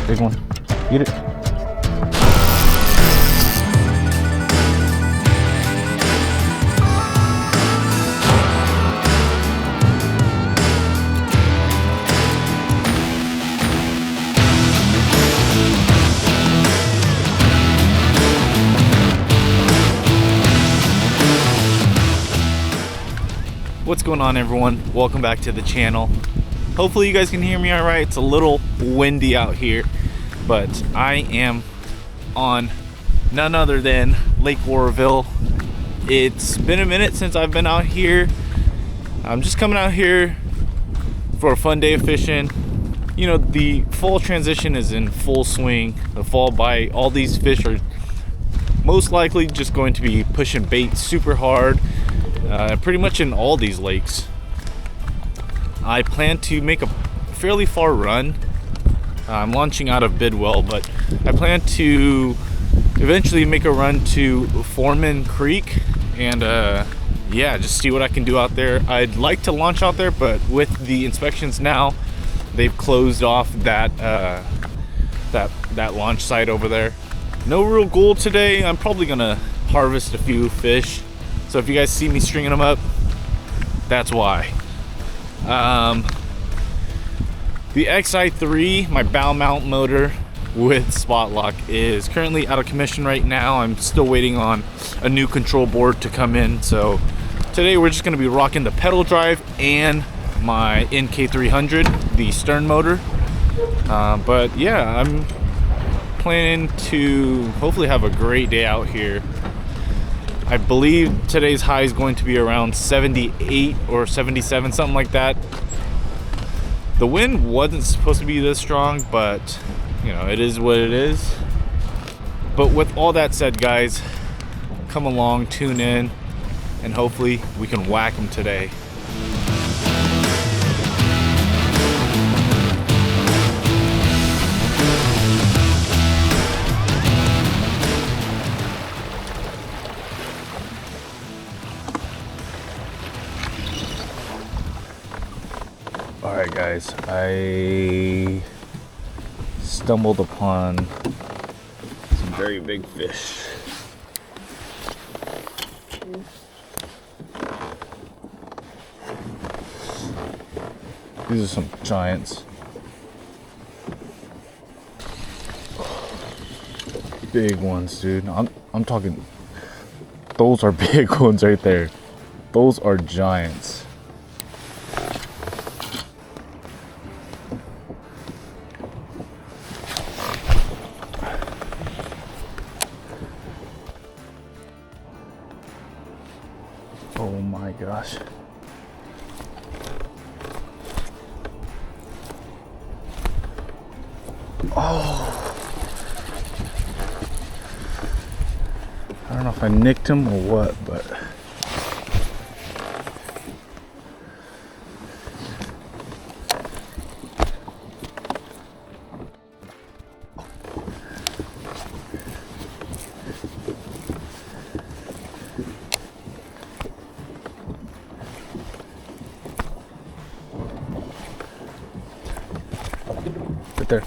Big one. Get it. What's going on, everyone? Welcome back to the channel. Hopefully you guys can hear me all right. It's a little windy out here, but I am on none other than Lake Oroville. It's been a minute since I've been out here. I'm just coming out here for a fun day of fishing. You know, the fall transition is in full swing. The fall bite, all these fish are most likely just going to be pushing bait super hard. Pretty much in all these lakes. I plan to make a fairly far run. I'm launching out of Bidwell, but I plan to eventually make a run to Foreman Creek and yeah, just see what I can do out there. I'd like to launch out there, but with the inspections now, they've closed off that that launch site over there. No real goal today. I'm probably gonna harvest a few fish. So if you guys see me stringing them up, that's why. The XI3, my bow mount motor with spot lock, is currently out of commission right now. I'm still waiting on a new control board to come in. So today we're just gonna be rocking the pedal drive and my NK300, the stern motor. But yeah, I'm planning to hopefully have a great day out here. I believe today's high is going to be around 78 or 77, something like that. The wind wasn't supposed to be this strong, but you know, it is what it is. But with all that said, guys, come along, tune in, and hopefully we can whack them today. Alright guys, I stumbled upon some very big fish. These are some giants. Big ones, dude. I'm talking, those are big ones right there. Those are giants. Oh my gosh. Oh. I don't know if I nicked him or what, but right there.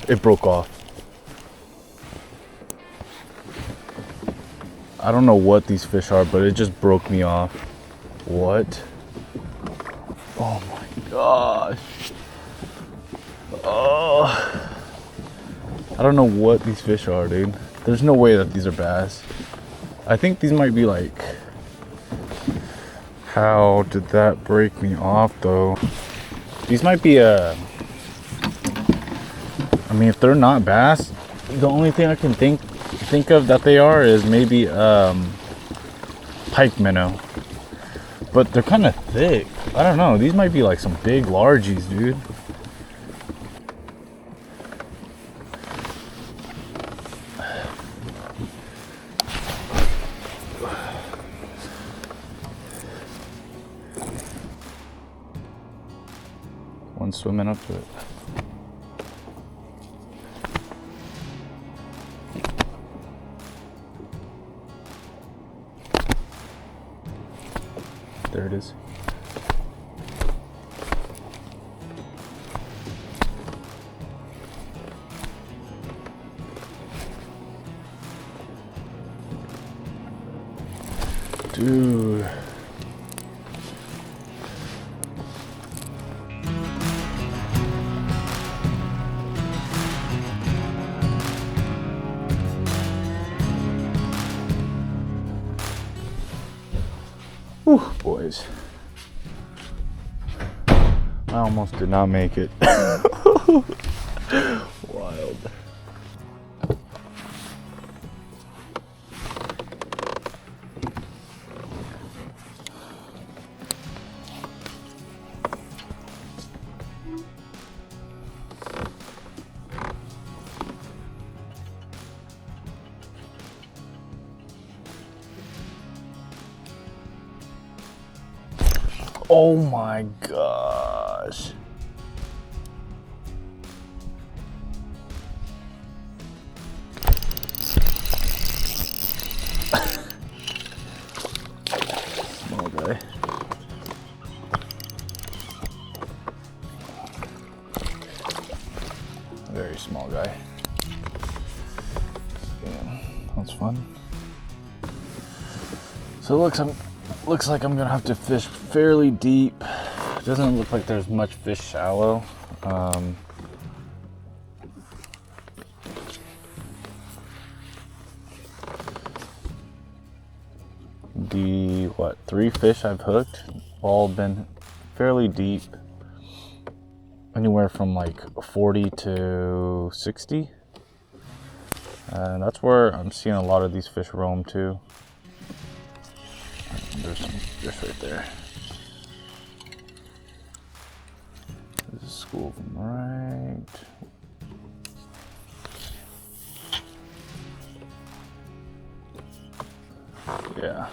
It broke off. I don't know what these fish are, but it just broke me off. What? Oh my gosh. Oh. I don't know what these fish are, dude. There's no way that these are bass. I think these might be like... How did that break me off though? These might be I mean, if they're not bass, the only thing I can think of that they are is maybe pike minnow. But they're kind of thick. I don't know. These might be like some big largies, dude. One swimming up to it. There it is. Dude. Whew, boys. I almost did not make it. Wild. Oh my gosh. Small guy. Very small guy. Yeah, that's fun. So it looks like I'm gonna have to fish fairly deep. It doesn't look like there's much fish shallow. The 3 fish I've hooked all been fairly deep, anywhere from like 40 to 60, and that's where I'm seeing a lot of these fish roam too. There's some fish right there. There's a school of them right. Yeah.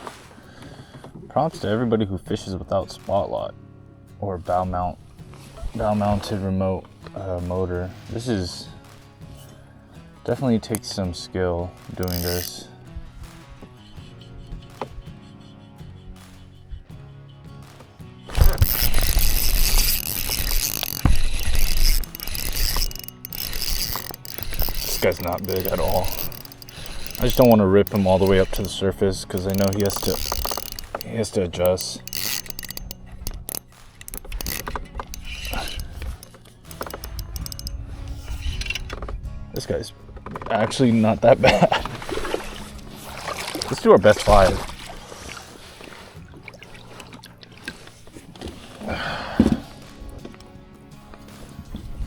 Props to everybody who fishes without spot lot or bow mounted remote motor. This is definitely takes some skill doing this. This guy's not big at all. I just don't want to rip him all the way up to the surface because I know he has to adjust. This guy's actually not that bad. Let's do our best 5.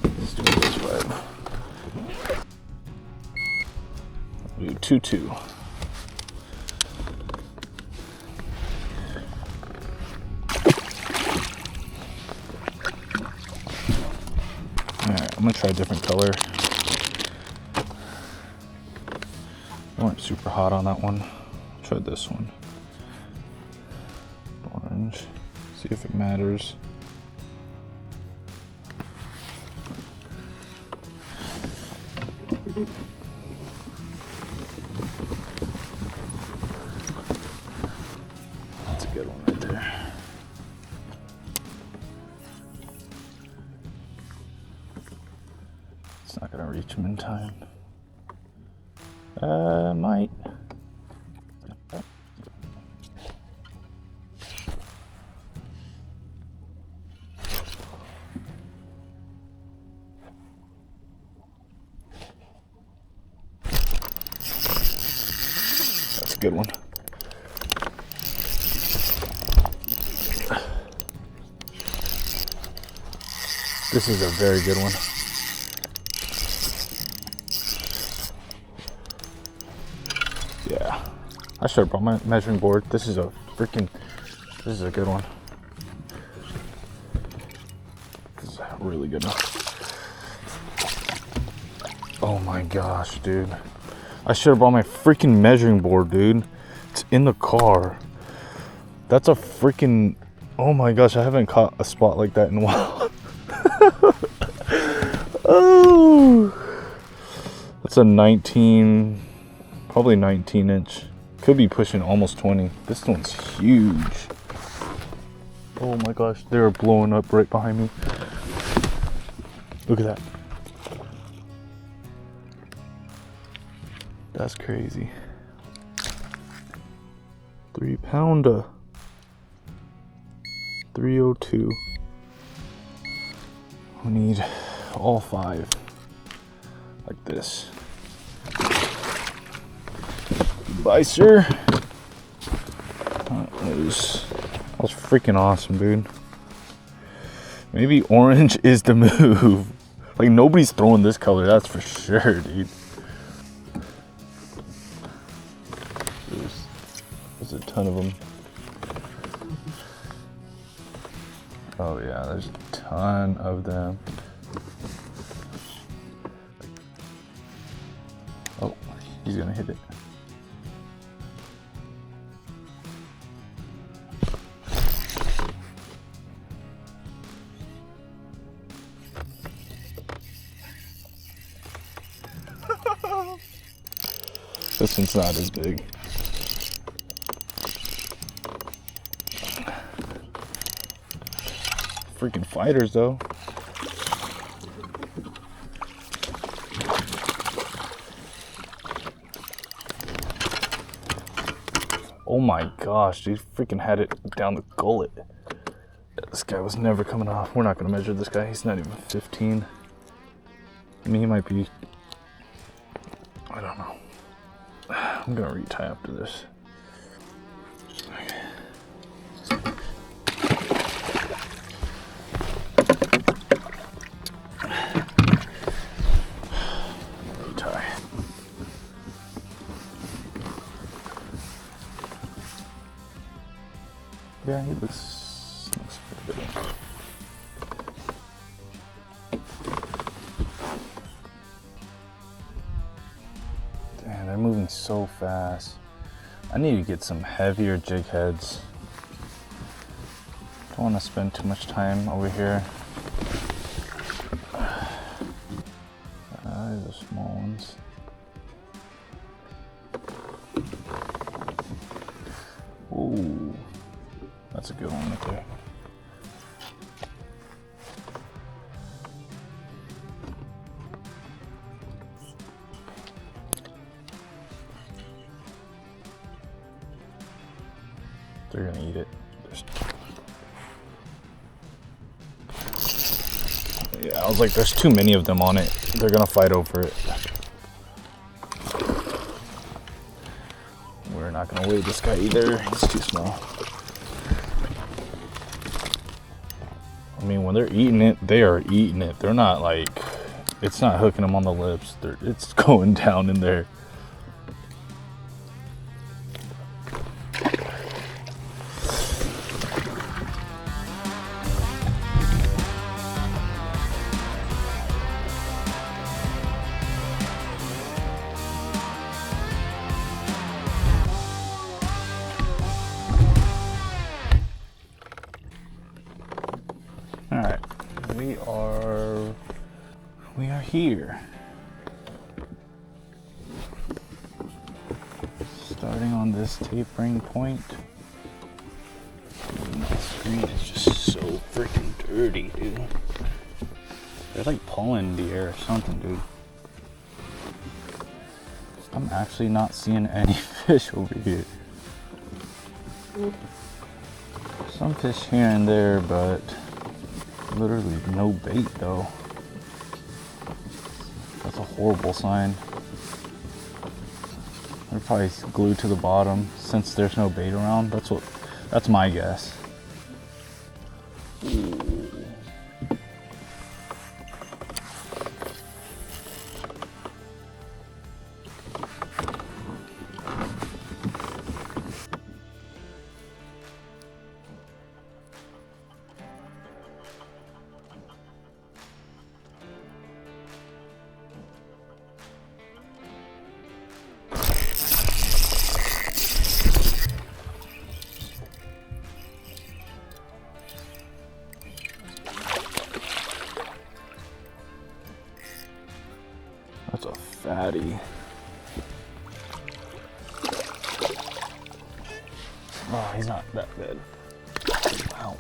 Let's do our best 5. Do 2-2. Alright, I'm gonna try a different color. I weren't super hot on that one. Try this one. Orange. See if it matters. That's a good one right there. It's not gonna reach him in time. Might. That's a good one. This is a very good one. Yeah, I should have brought my measuring board. This is a good one. This is a really good one. Oh my gosh, dude. I should have brought my freaking measuring board, dude. It's in the car. That's a freaking, oh my gosh, I haven't caught a spot like that in a while. Oh, that's a 19, probably 19 inch. Could be pushing almost 20. This one's huge. Oh my gosh, they're blowing up right behind me. Look at that. That's crazy. 3-pounder. 302. We need all 5 like this. Bye, sir. That was freaking awesome, dude. Maybe orange is the move. Like, nobody's throwing this color, that's for sure, dude. There's a ton of them. Oh yeah, there's a ton of them. Oh, he's gonna hit it. This one's not as big. Freaking fighters though. Oh my gosh, dude, freaking had it down the gullet. This guy was never coming off. We're not gonna measure this guy. He's not even 15. I mean, he might be, I don't know. I'm gonna retie after this. Okay. Retie. Yeah, he looks pretty good. Damn, they're moving so fast. I need to get some heavier jig heads. Don't want to spend too much time over here. These are small ones. Ooh, that's a good one right there. They're gonna eat it. Yeah, I was like, there's too many of them on it. They're gonna fight over it. We're not gonna weigh this guy either. He's too small. I mean, when they're eating it, they are eating it. They're not like, it's not hooking them on the lips. It's going down in there. Alright, we are here. Starting on this tapering point. My screen is just so freaking dirty, dude. They're like pulling the air or something, dude. I'm actually not seeing any fish over here. Some fish here and there, but literally no bait though. That's a horrible sign. They're probably glued to the bottom since there's no bait around. That's my guess. That's a fatty. Oh, he's not that bad. Wow.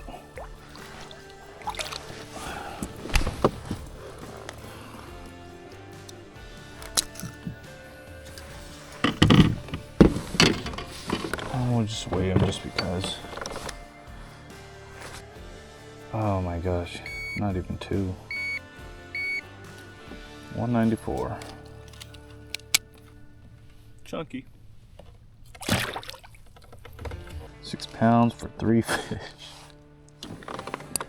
We'll just weigh them just because. Oh my gosh, not even 2. 194. Chunky. 6 pounds for 3 fish.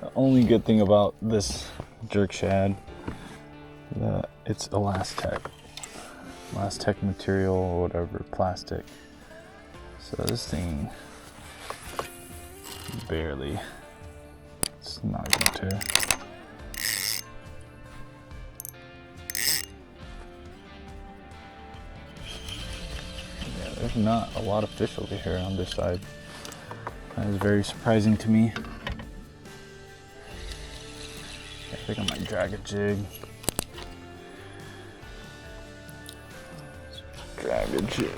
The only good thing about this jerk shad, that it's Elastec material or whatever, plastic. So this thing barely, it's not gonna tear. Yeah, there's not a lot of fish over here on this side. That is very surprising to me. I think I might drag a jig. Drag a jig.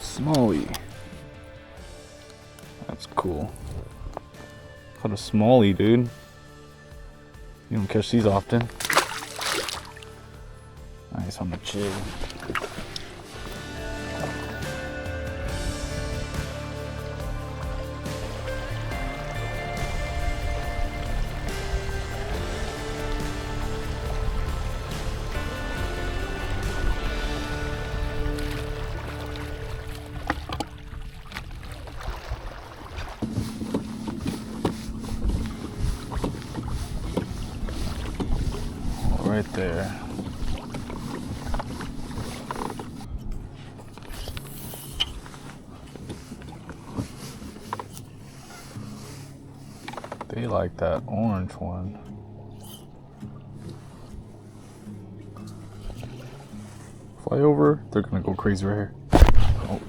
Smallie. That's cool. Caught a smallie, dude. You don't catch these often. Nice on the jig. Right there. They like that orange one. Fly over, they're gonna go crazy right here. Oh.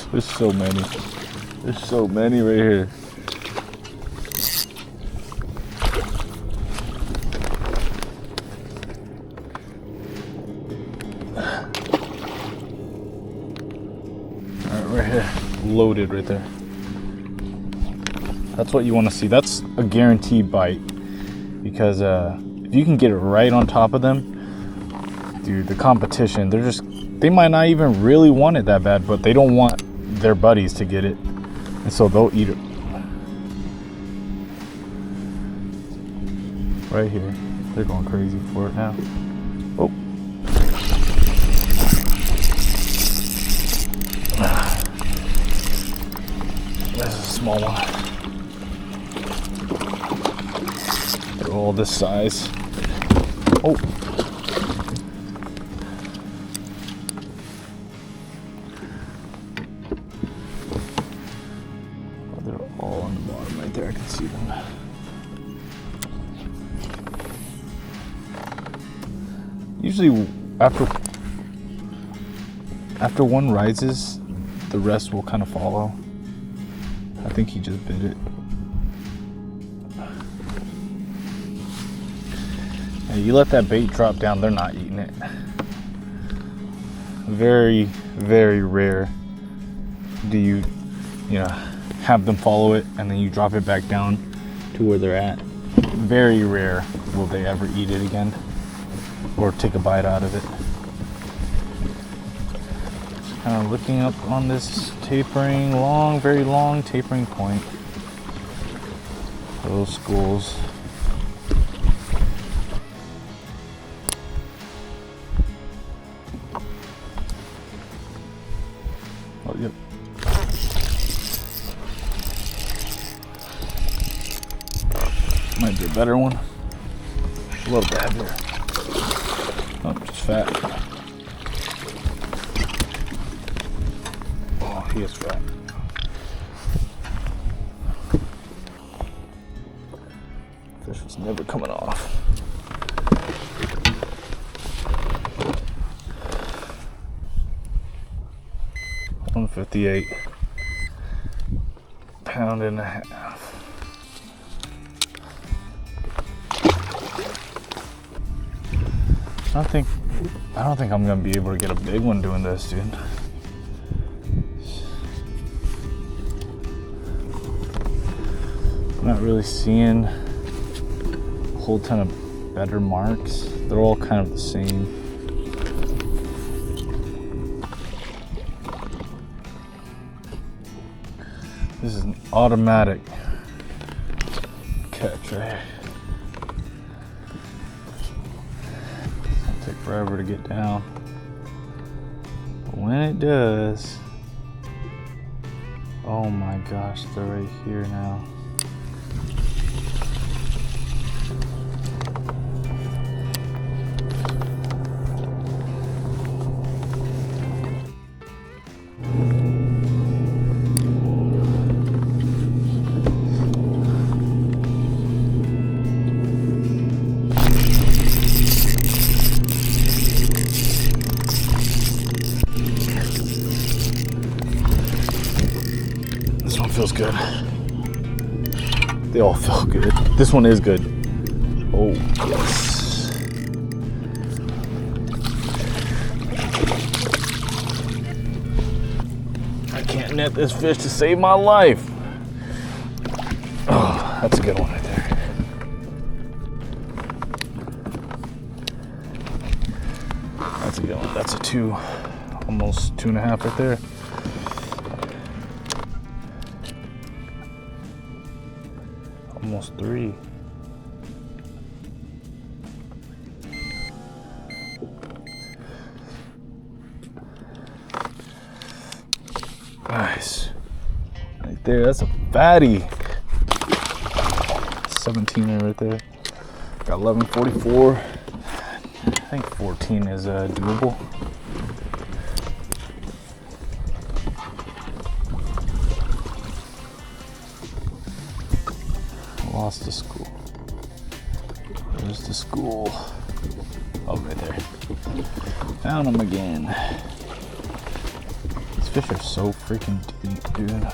There's so many. There's so many right here. Alright, right here. Loaded right there. That's what you want to see. That's a guaranteed bite. Because if you can get it right on top of them, dude, the competition, they might not even really want it that bad, but they don't want their buddies to get it, and so they'll eat it. Right here, they're going crazy for it now. Oh, this is a small one. They're all this size. Oh. All on the bottom right there, I can see them. Usually after one rises, the rest will kind of follow. I think he just bit it. And you let that bait drop down, they're not eating it. Very, very rare do you have them follow it and then you drop it back down to where they're at. Very rare will they ever eat it again or take a bite out of it. Just kind of looking up on this tapering, very long tapering point. Those schools. Oh, yep. Might be a better one. A little bit heavier. Oh, just fat. Oh, he is fat. Fish was never coming off. $158. Pound and a half. I don't think I'm gonna be able to get a big one doing this, dude. I'm not really seeing a whole ton of better marks. They're all kind of the same. This is an automatic catch right here. It'll take forever to get down. But when it does, oh my gosh, they're right here now. Feels good. They all feel good. This one is good. Oh, yes. I can't net this fish to save my life. Oh, that's a good one right there. That's a good one. That's a 2, almost 2.5 right there. Almost 3. Nice. Right there, that's a fatty. 17er right there. Got 1144. I think 14 is doable. Lost the school. There's the school. Oh, right there. Found him again. These fish are so freaking deep, dude.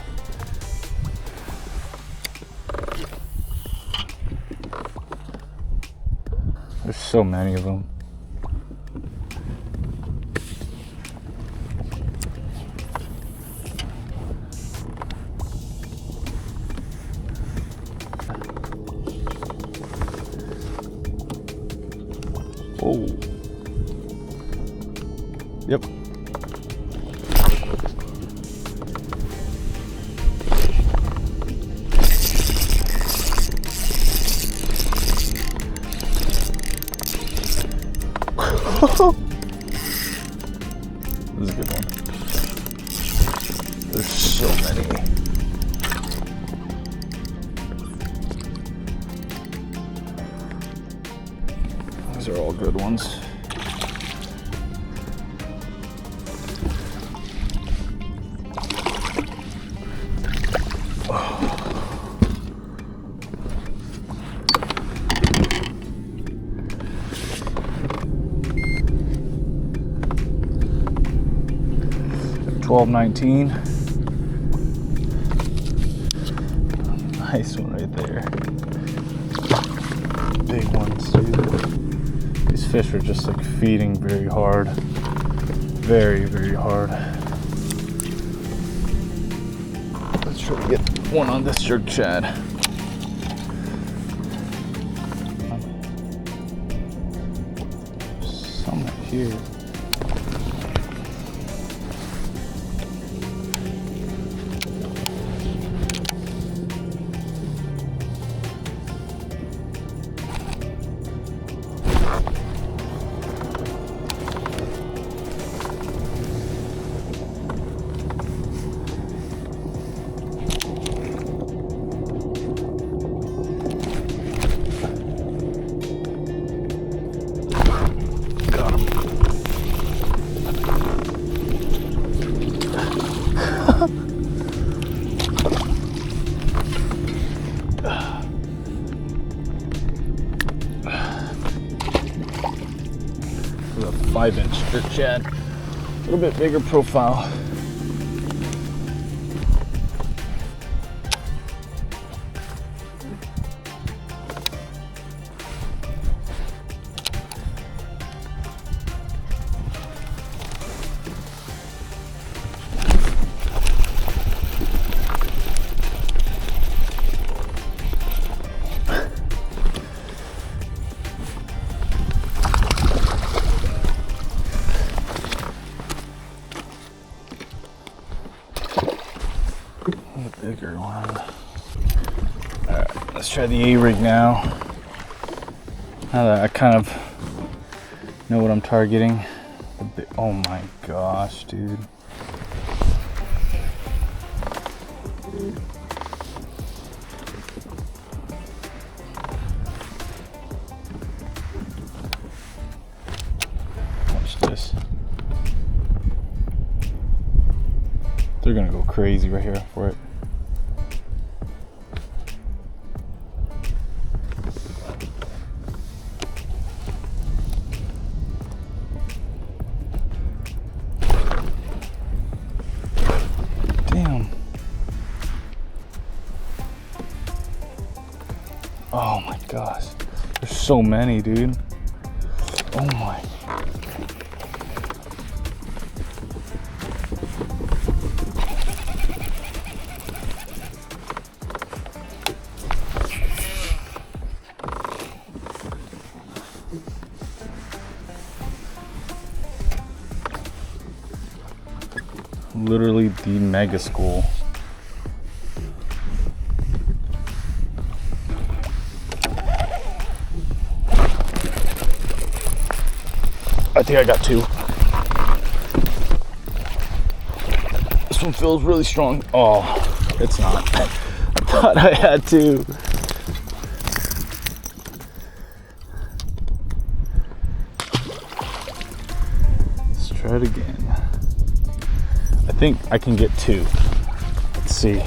There's so many of them. Oh. Yep. This is a good one. There's so many. These are all good ones. $12.19. Nice one right there. Big ones, dude. These fish are just like feeding very hard. Very, very hard. Let's try to get one on this jerk shad. Some right here. larger Chad, a little bit bigger profile. Bigger one. Alright, let's try the A-rig now. Now that I kind of know what I'm targeting. Oh my gosh, dude. Watch this. They're gonna go crazy right here for it. Damn. Oh my gosh. There's so many, dude. Oh my. Literally the mega school. I think I got two. This one feels really strong. Oh, it's not. I thought I had two. Let's try it again. I think I can get two. Let's see.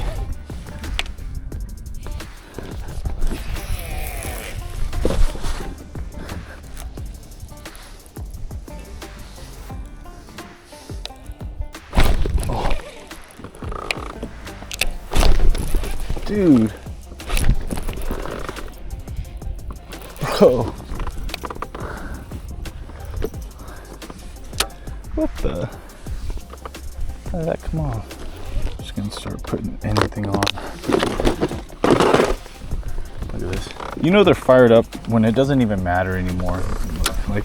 Oh. Dude. Bro. What the? How did that come off? I'm just gonna start putting anything on. Look at this. You know they're fired up when it doesn't even matter anymore. Like,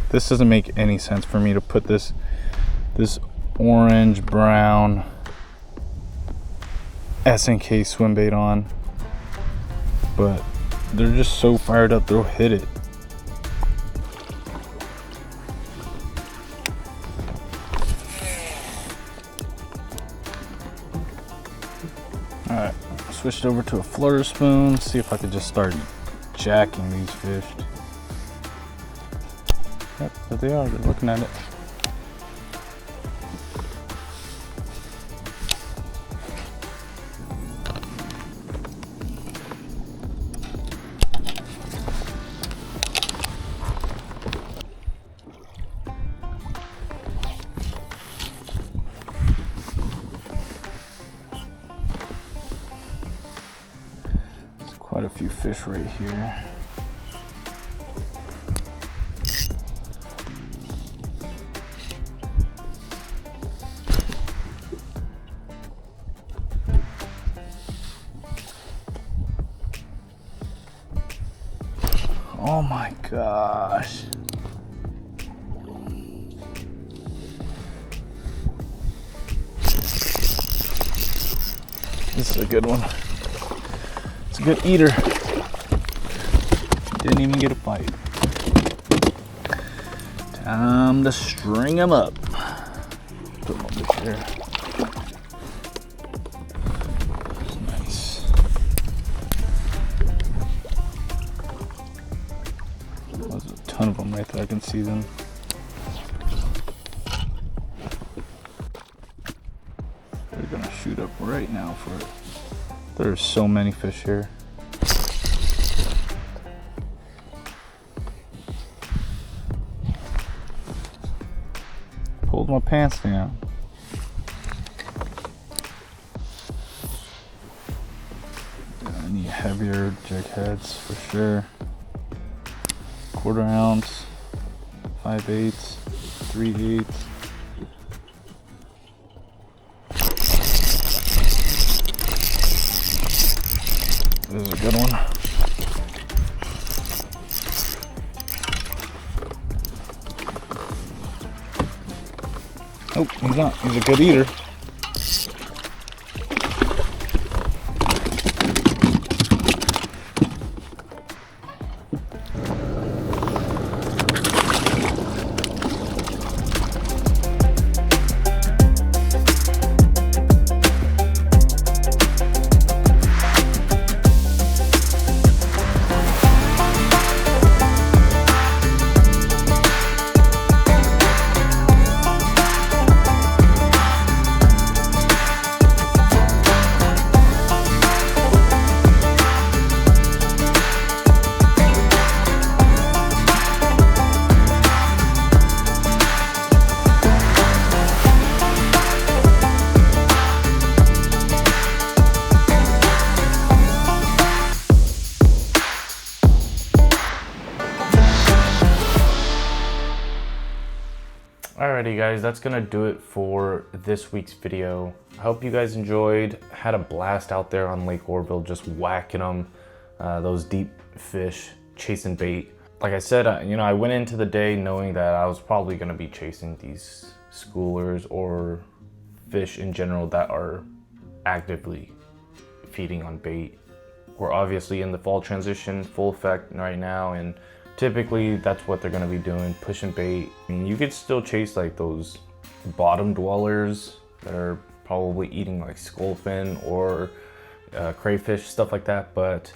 this doesn't make any sense for me to put this orange brown SNK swim bait on, but they're just so fired up they'll hit it. Alright, switched over to a flutter spoon. See if I could just start jacking these fish. Yep, there they are. They're looking at it. Quite a few fish right here. Oh my gosh. This is a good one. It's a good eater. Didn't even get a bite. Time to string them up. Put them over there. Nice. There's a ton of them right there. I can see them. They're gonna shoot up right now for it. There's so many fish here. my pants down. I need heavier jig heads for sure. 1/4 ounce, 5/8, 3/8. This is a good one. Oh, he's not. He's a good eater. Alrighty guys, that's gonna do it for this week's video. I hope you guys enjoyed. Had a blast out there on Lake Oroville, just whacking them, those deep fish, chasing bait. Like I said, I went into the day knowing that I was probably gonna be chasing these schoolers or fish in general that are actively feeding on bait. We're obviously in the fall transition, full effect right now, and typically that's what they're gonna be doing, pushing bait. I mean, you could still chase like those bottom dwellers that are probably eating like skullfin or crayfish, stuff like that. But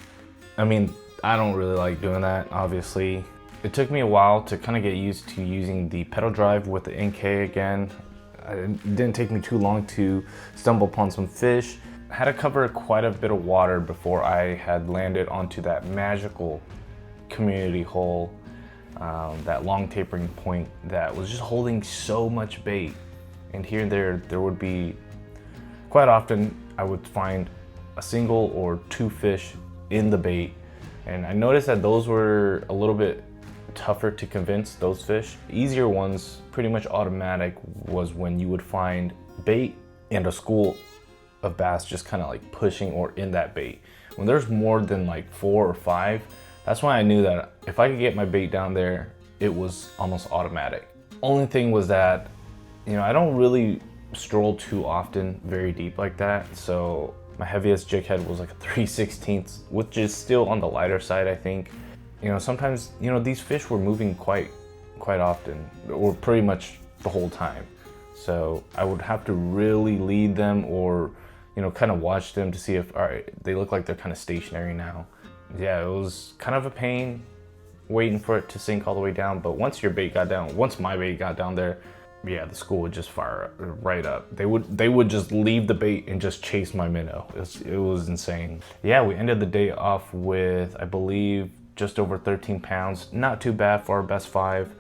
I mean, I don't really like doing that, obviously. It took me a while to kind of get used to using the pedal drive with the NK again. It didn't take me too long to stumble upon some fish. I had to cover quite a bit of water before I had landed onto that magical community hole, that long tapering point that was just holding so much bait. And here and there would be, quite often I would find a single or two fish in the bait. And I noticed that those were a little bit tougher to convince, those fish. Easier ones, pretty much automatic, was when you would find bait and a school of bass just kind of like pushing or in that bait. When there's more than like 4 or 5, that's why I knew that if I could get my bait down there, it was almost automatic. Only thing was that, I don't really stroll too often very deep like that. So my heaviest jig head was like a 3/16, which is still on the lighter side, I think. Sometimes, these fish were moving quite often, or pretty much the whole time. So I would have to really lead them or, kind of watch them to see if, all right, they look like they're kind of stationary now. Yeah, it was kind of a pain waiting for it to sink all the way down. But once my bait got down there, yeah, the school would just fire right up. They would just leave the bait and just chase my minnow. It was insane. Yeah, we ended the day off with, I believe, just over 13 pounds. Not too bad for our best 5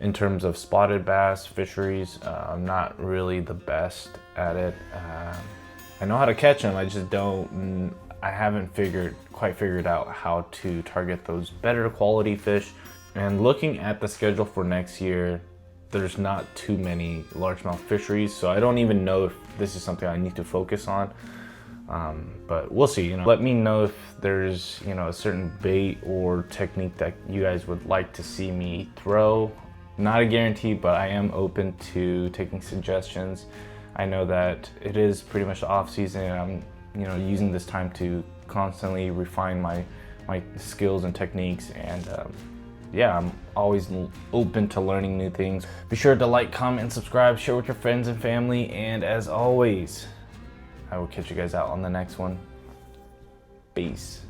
in terms of spotted bass fisheries. I'm not really the best at it. I know how to catch them, I just don't. I haven't quite figured out how to target those better quality fish. And looking at the schedule for next year, there's not too many largemouth fisheries, so I don't even know if this is something I need to focus on. But we'll see. Let me know if there's a certain bait or technique that you guys would like to see me throw. Not a guarantee, but I am open to taking suggestions. I know that it is pretty much the off season, and I'm using this time to constantly refine my skills and techniques, and yeah, I'm always open to learning new things. Be sure to like, comment, and subscribe, share with your friends and family, and as always, I will catch you guys out on the next one. Peace.